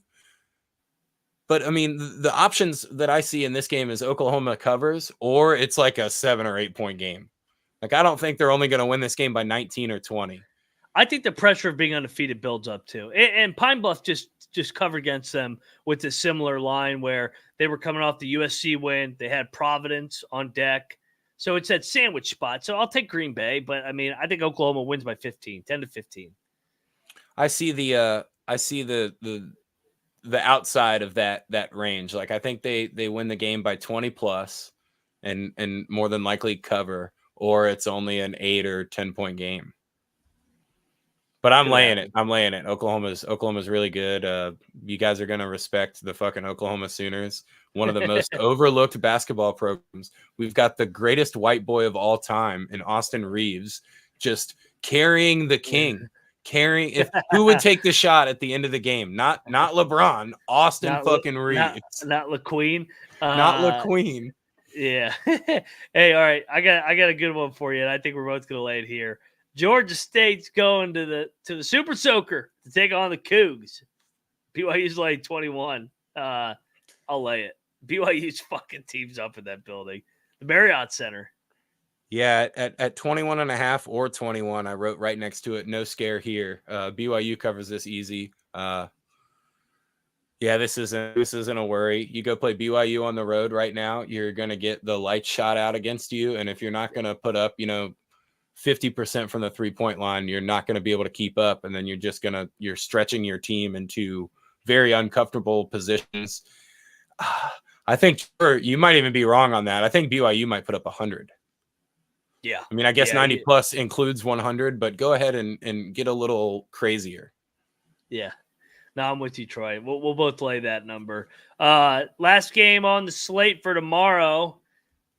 But, I mean, the options that I see in this game is Oklahoma covers, or it's like a 7 or 8 point game. Like, I don't think they're only going to win this game by 19 or 20. I think the pressure of being undefeated builds up too. And Pine Bluff just covered against them with a similar line where they were coming off the USC win. They had Providence on deck. So it's that sandwich spot. So I'll take Green Bay, but I mean, I think Oklahoma wins by 15, 10 to 15. I see the outside of that range. Like, I think they win the game by 20 plus and more than likely cover, or it's only an 8 or 10 point game. But I'm laying it. Oklahoma's really good. You guys are going to respect the fucking Oklahoma Sooners, one of the most overlooked basketball programs. We've got the greatest white boy of all time in Austin Reeves, just carrying the king. Who would take the shot at the end of the game? Not LeBron, Austin fucking Reeves. Not LaQueen. Not LaQueen. Yeah. Hey, all right. I got a good one for you, and I think we're both gonna lay it here. Georgia State's going to the Super Soaker to take on the Cougs. BYU's laying 21. I'll lay it. BYU's fucking teams up in that building. The Marriott Center. Yeah, at 21.5 or 21, I wrote right next to it, no scare here. BYU covers this easy. This isn't a worry. You go play BYU on the road right now, you're going to get the light shot out against you. And if you're not going to put up, 50% from the 3-point line, you're not going to be able to keep up. And then you're stretching your team into very uncomfortable positions. I think you might even be wrong on that. I think BYU might put up 100. Yeah. I mean, I guess 90 plus includes 100, but go ahead and get a little crazier. Yeah. No, I'm with you, Troy. We'll both lay that number. Last game on the slate for tomorrow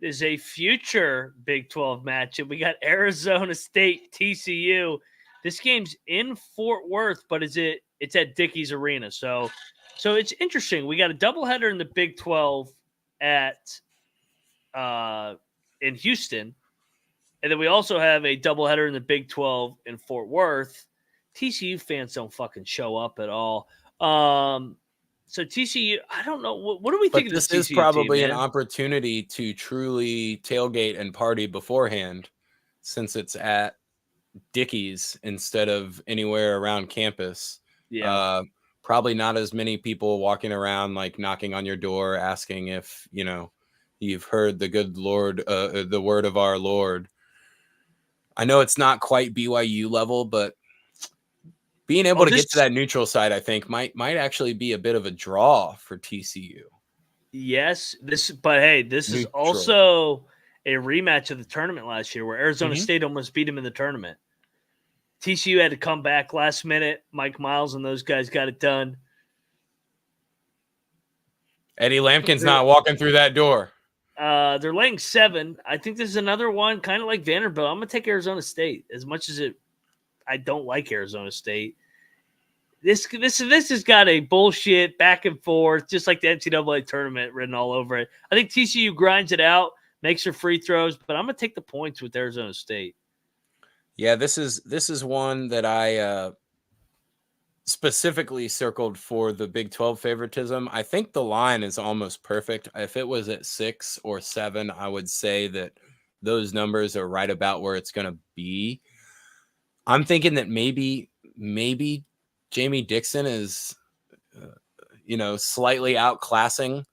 is a future Big 12 matchup. We got Arizona State, TCU. This game's in Fort Worth, but it's at Dickies Arena. So it's interesting. We got a doubleheader in the Big 12 in Houston. And then we also have a doubleheader in the Big 12 in Fort Worth. TCU fans don't fucking show up at all. So TCU, I don't know. What do we But think of this this is TCU probably team, an opportunity to truly tailgate and party beforehand, since it's at Dickey's instead of anywhere around campus. Yeah. Probably not as many people walking around like knocking on your door asking if you've heard the good Lord, the word of our Lord. I know it's not quite BYU level, but being able to get to that neutral side, I think might actually be a bit of a draw for TCU. Yes, but hey, this is also a rematch of the tournament last year where Arizona State almost beat them in the tournament. TCU had to come back last minute. Mike Miles and those guys got it done. Eddie Lampkin's not walking through that door. They're laying 7. I think this is another one, kind of like Vanderbilt. I'm going to take Arizona State as much as I don't like Arizona State. This has got a bullshit back and forth, just like the NCAA tournament written all over it. I think TCU grinds it out, makes their free throws, but I'm going to take the points with Arizona State. Yeah, this is one that I specifically circled for the Big 12 favoritism. I think the line is almost perfect. If it was at 6 or 7, I would say that those numbers are right about where it's going to be. I'm thinking that maybe Jamie Dixon is, slightly outclassing,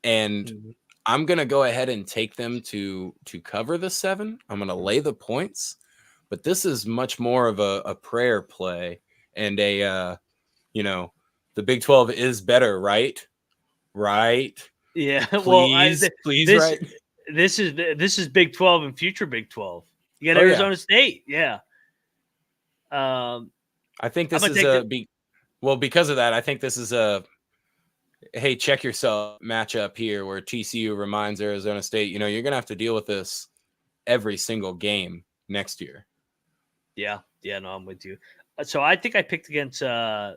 and I'm going to go ahead and take them to cover the 7. I'm going to lay the points, but this is much more of a prayer play and the Big 12 is better, right? Right. Yeah. Please, right. This is Big 12 and future Big 12. You got Arizona State. Yeah. I think this is because of that, I think this is a, hey, check yourself matchup here where TCU reminds Arizona State, you're going to have to deal with this every single game next year. Yeah. Yeah. No, I'm with you. So I think I picked against the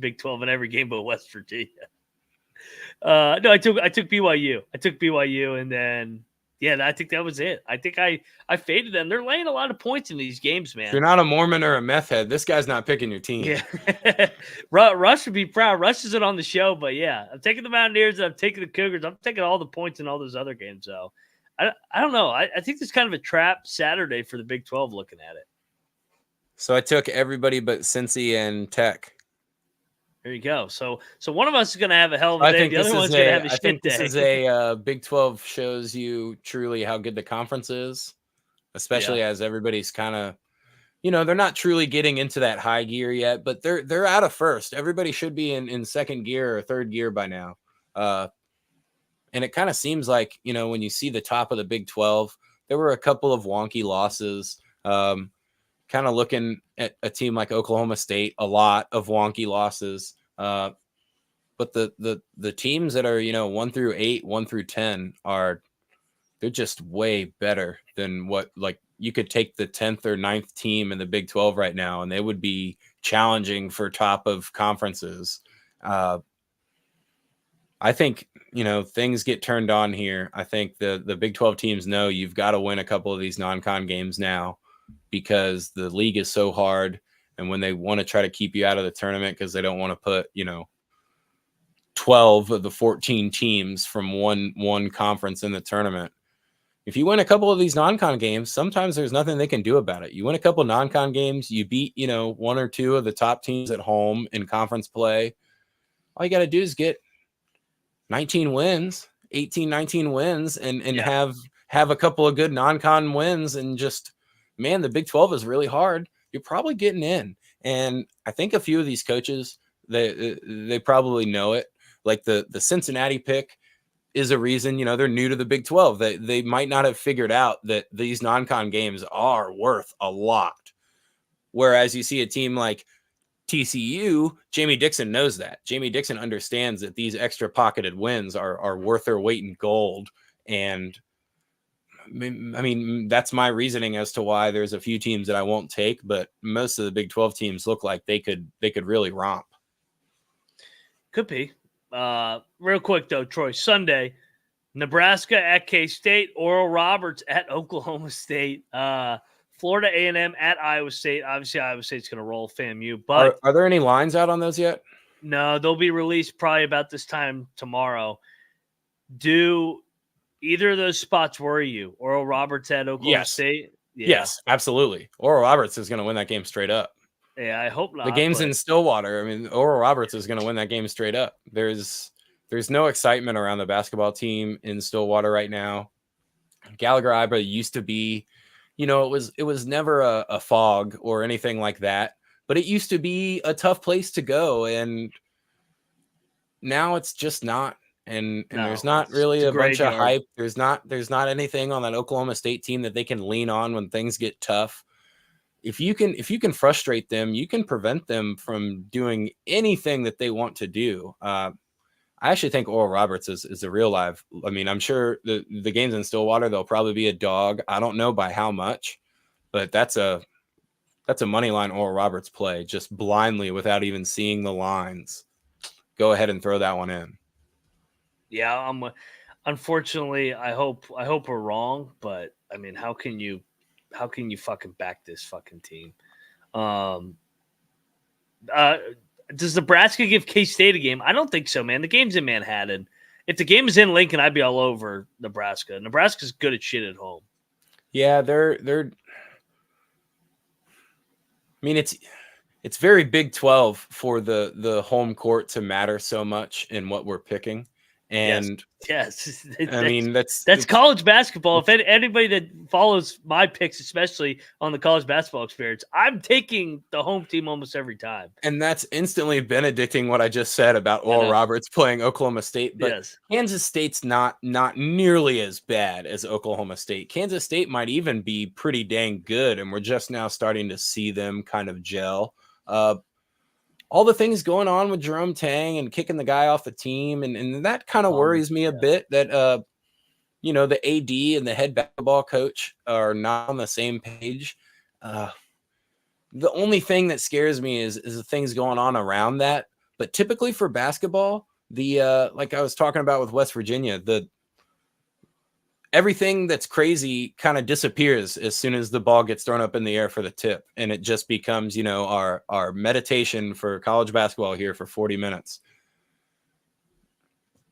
Big 12 in every game but West Virginia. No, I took BYU. I took BYU, and then I think that was it. I think I faded them. They're laying a lot of points in these games, man. If you're not a Mormon or a meth head, this guy's not picking your team. Yeah, Rush would be proud. Rush isn't on the show, but yeah, I'm taking the Mountaineers. And I'm taking the Cougars. I'm taking all the points in all those other games. So I don't know. I think this is kind of a trap Saturday for the Big 12. Looking at it. So I took everybody but Cincy and Tech. There you go. So one of us is going to have a hell of a day. The other one's going to have a shit day. This is a Big 12 shows you truly how good the conference is, especially as everybody's kind of, they're not truly getting into that high gear yet, but they're out of first. Everybody should be in second gear or third gear by now. And it kind of seems like, when you see the top of the Big 12, there were a couple of wonky losses. Kind of looking at a team like Oklahoma State, a lot of wonky losses. But the teams that are, 1 through 8, 1 through 10 they're just way better than what, like, you could take the 10th or 9th team in the Big 12 right now, and they would be challenging for top of conferences. I think, things get turned on here. I think the Big 12 teams know you've got to win a couple of these non-con games now, because the league is so hard, and when they want to try to keep you out of the tournament because they don't want to put 12 of the 14 teams from one conference in the tournament, if you win a couple of these non-con games, sometimes there's nothing they can do about it. You win a couple non-con games, you beat 1 or 2 of the top teams at home in conference play, all you got to do is get 19 wins, 19 wins, and have a couple of good non-con wins, and just, man, the Big 12 is really hard. You're probably getting in. And I think a few of these coaches, they probably know it. Like the Cincinnati pick is a reason, they're new to the Big 12. They might not have figured out that these non-con games are worth a lot. Whereas you see a team like TCU, Jamie Dixon knows that. Jamie Dixon understands that these extra pocketed wins are worth their weight in gold. And I mean, that's my reasoning as to why there's a few teams that I won't take, but most of the Big 12 teams look like they could really romp. Could be. Real quick though, Troy, Sunday, Nebraska at K-State, Oral Roberts at Oklahoma State, Florida A&M at Iowa State. Obviously, Iowa State's going to roll FAMU. But are there any lines out on those yet? No, they'll be released probably about this time tomorrow. Do either of those spots worry you? Oral Roberts at Oklahoma State? Yeah. Yes, absolutely. Oral Roberts is going to win that game straight up. Yeah, I hope not. The game's in Stillwater. I mean, Oral Roberts is going to win that game straight up. There's no excitement around the basketball team in Stillwater right now. Gallagher-Iba used to be, it was never a fog or anything like that, but it used to be a tough place to go, and now it's just not. And there's not really a bunch of hype. There's not anything on that Oklahoma State team that they can lean on when things get tough. If you can frustrate them, you can prevent them from doing anything that they want to do. I actually think Oral Roberts is a real live. I mean, I'm sure the games in Stillwater, they'll probably be a dog. I don't know by how much, but that's a money line Oral Roberts play, just blindly without even seeing the lines. Go ahead and throw that one in. Yeah, unfortunately, I hope we're wrong, but I mean, how can you fucking back this fucking team? Does Nebraska give K-State a game? I don't think so, man. The game's in Manhattan. If the game is in Lincoln, I'd be all over Nebraska. Nebraska's good at shit at home. Yeah, they're I mean, it's very Big 12 for the home court to matter so much in what we're picking. And yes. I mean, that's college basketball. If anybody that follows my picks, especially on the college basketball experience, I'm taking the home team almost every time. And that's instantly benedicting what I just said about Oral Roberts playing Oklahoma State. But Kansas State's not nearly as bad as Oklahoma State. Kansas State might even be pretty dang good, and we're just now starting to see them kind of gel. All the things going on with Jerome Tang and kicking the guy off the team. And that kind of worries me a bit that, the AD and the head basketball coach are not on the same page. The only thing that scares me is the things going on around that. But typically for basketball, like I was talking about with West Virginia, everything that's crazy kind of disappears as soon as the ball gets thrown up in the air for the tip. And it just becomes, our meditation for college basketball here for 40 minutes.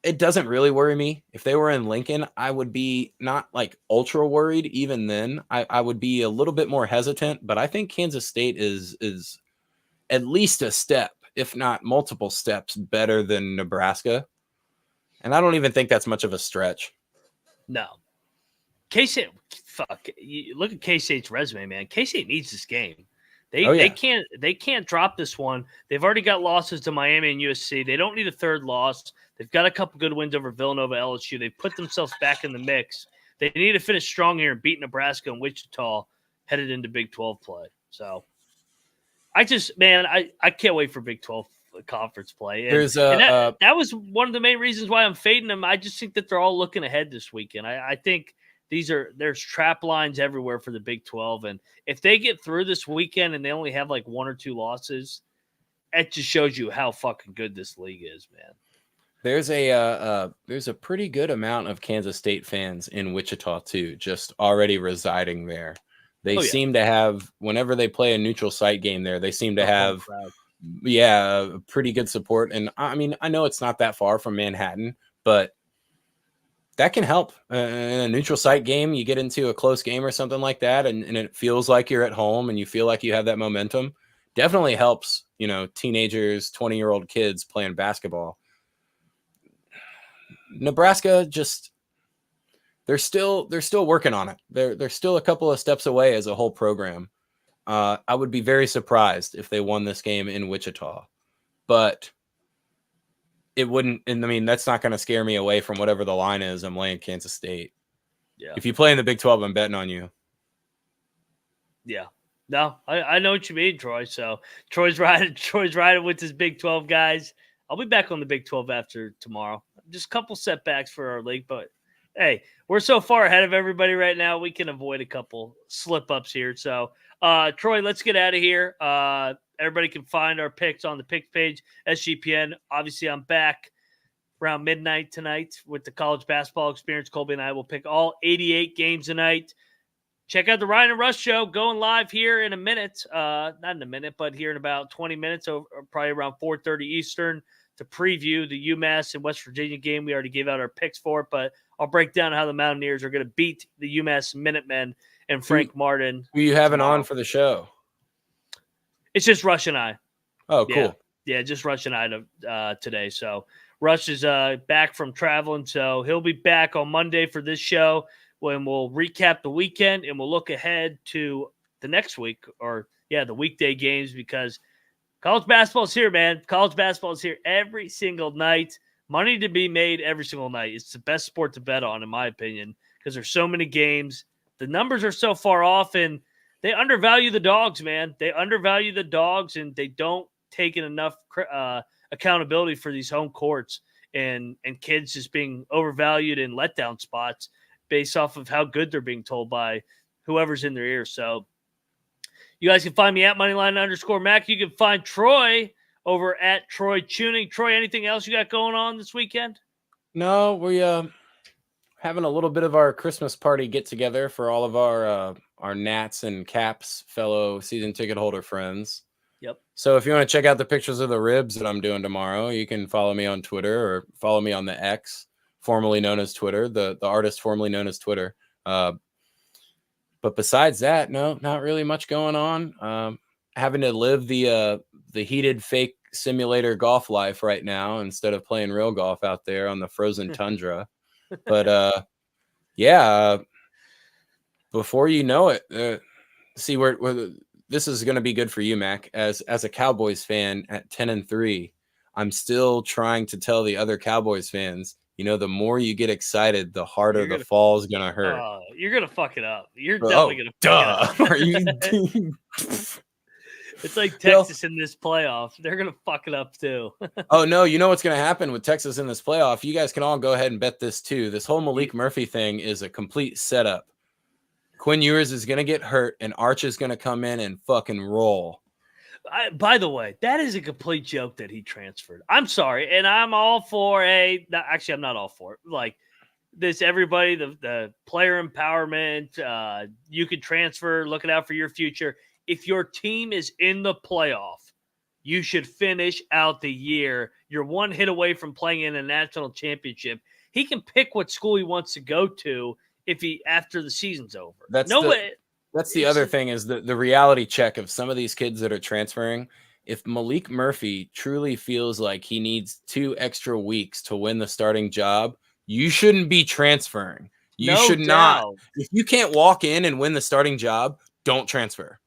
It doesn't really worry me. If they were in Lincoln, I would be not like ultra worried. Even then, I would be a little bit more hesitant, but I think Kansas State is at least a step, if not multiple steps better than Nebraska. And I don't even think that's much of a stretch. No. K-State, look at K-State's resume, man. K-State needs this game. They can't drop this one. They've already got losses to Miami and USC. They don't need a third loss. They've got a couple good wins over Villanova, LSU. They've put themselves back in the mix. They need to finish strong here and beat Nebraska and Wichita headed into Big 12 play. So I can't wait for Big 12 conference play. And, that was one of the main reasons why I'm fading them. I just think that they're all looking ahead this weekend. I think there's trap lines everywhere for the Big 12. And if they get through this weekend and they only have like one or two losses, it just shows you how fucking good this league is, man. There's a pretty good amount of Kansas State fans in Wichita too, just already residing there. They seem to have, whenever they play a neutral site game there, they seem to have, pretty good support. And I mean, I know it's not that far from Manhattan, but that can help. In a neutral site game, you get into a close game or something like that, and it feels like you're at home and you feel like you have that momentum. Definitely helps, teenagers, 20-year-old kids playing basketball. Nebraska they're still working on it. They're still a couple of steps away as a whole program. I would be very surprised if they won this game in Wichita, but it wouldn't. And I mean, that's not going to scare me away from whatever the line is. I'm laying Kansas State. Yeah. If you play in the Big 12, I'm betting on you. Yeah. No, I know what you mean, Troy. So Troy's riding with his Big 12 guys. I'll be back on the Big 12 after tomorrow. Just a couple setbacks for our league, but hey, we're so far ahead of everybody right now. We can avoid a couple slip-ups here. So, Troy, let's get out of here. Everybody can find our picks on the picks page, SGPN. Obviously, I'm back around midnight tonight with the college basketball experience. Colby and I will pick all 88 games tonight. check out the Ryan and Russ show going live here in a minute. Not in a minute, but here in about 20 minutes, probably around 4:30 Eastern, to preview the UMass and West Virginia game. We already gave out our picks for it, but I'll break down how the Mountaineers are going to beat the UMass Minutemen and Frank Martin. Who you having on for the show? It's just Rush and I. Oh, cool. Yeah, just Rush and I today. So Rush is back from traveling, so he'll be back on Monday for this show when we'll recap the weekend and we'll look ahead to the next week, the weekday games, because college basketball is here, man. College basketball is here every single night. Money to be made every single night. It's the best sport to bet on, in my opinion, because there's so many games. The numbers are so far off, and they undervalue the dogs, man. They undervalue the dogs, and they don't take in enough accountability for these home courts and kids just being overvalued in letdown spots based off of how good they're being told by whoever's in their ear. So you guys can find me at Moneyline_Mac. You can find Troy over at Troy Chewning. Troy, anything else you got going on this weekend? No, we having a little bit of our Christmas party get together for all of our Nats and Caps fellow season ticket holder friends. Yep. So if you want to check out the pictures of the ribs that I'm doing tomorrow, you can follow me on Twitter or follow me on the X, formerly known as Twitter, the artist formerly known as Twitter. But besides that, no, not really much going on. Having to live the heated fake simulator golf life right now instead of playing real golf out there on the frozen tundra. But before you know it, see where this is going to be good for you, Mac. As a Cowboys fan at 10-3, I'm still trying to tell the other Cowboys fans, the more you get excited, the harder the fall is going to hurt. You're going to fuck it up. You're definitely going to fuck it up. Are you? It's like Texas in this playoff. They're going to fuck it up too. Oh, no. You know what's going to happen with Texas in this playoff? You guys can all go ahead and bet this too. This whole Malik Murphy thing is a complete setup. Quinn Ewers is going to get hurt, and Arch is going to come in and fucking roll. By the way, that is a complete joke that he transferred. I'm sorry, and I'm all for I'm not all for it. Like this, everybody, the player empowerment, you can transfer, looking out for your future. If your team is in the playoff, you should finish out the year. You're one hit away from playing in a national championship. He can pick what school he wants to go to after the season's over. That's the other thing is the reality check of some of these kids that are transferring. If Malik Murphy truly feels like he needs 2 extra weeks to win the starting job, you shouldn't be transferring. You should not. If you can't walk in and win the starting job, don't transfer.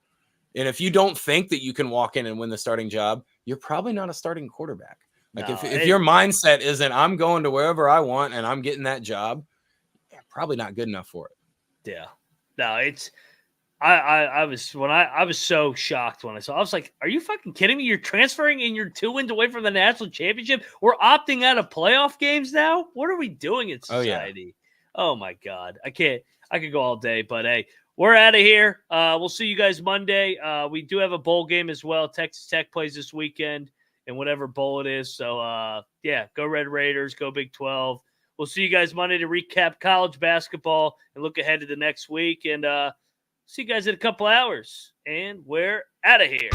And if you don't think that you can walk in and win the starting job, you're probably not a starting quarterback. Like if your mindset isn't, I'm going to wherever I want and I'm getting that job, probably not good enough for it. Yeah. No, it's I was so shocked when I saw. I was like, "Are you fucking kidding me? You're transferring and you're 2 wins away from the national championship. We're opting out of playoff games now. What are we doing in society? Oh my god, I can't. I could go all day, but hey, we're out of here. We'll see you guys Monday. We do have a bowl game as well. Texas Tech plays this weekend in whatever bowl it is. So go Red Raiders, go Big 12. We'll see you guys Monday to recap college basketball and look ahead to the next week. And see you guys in a couple hours. And we're out of here.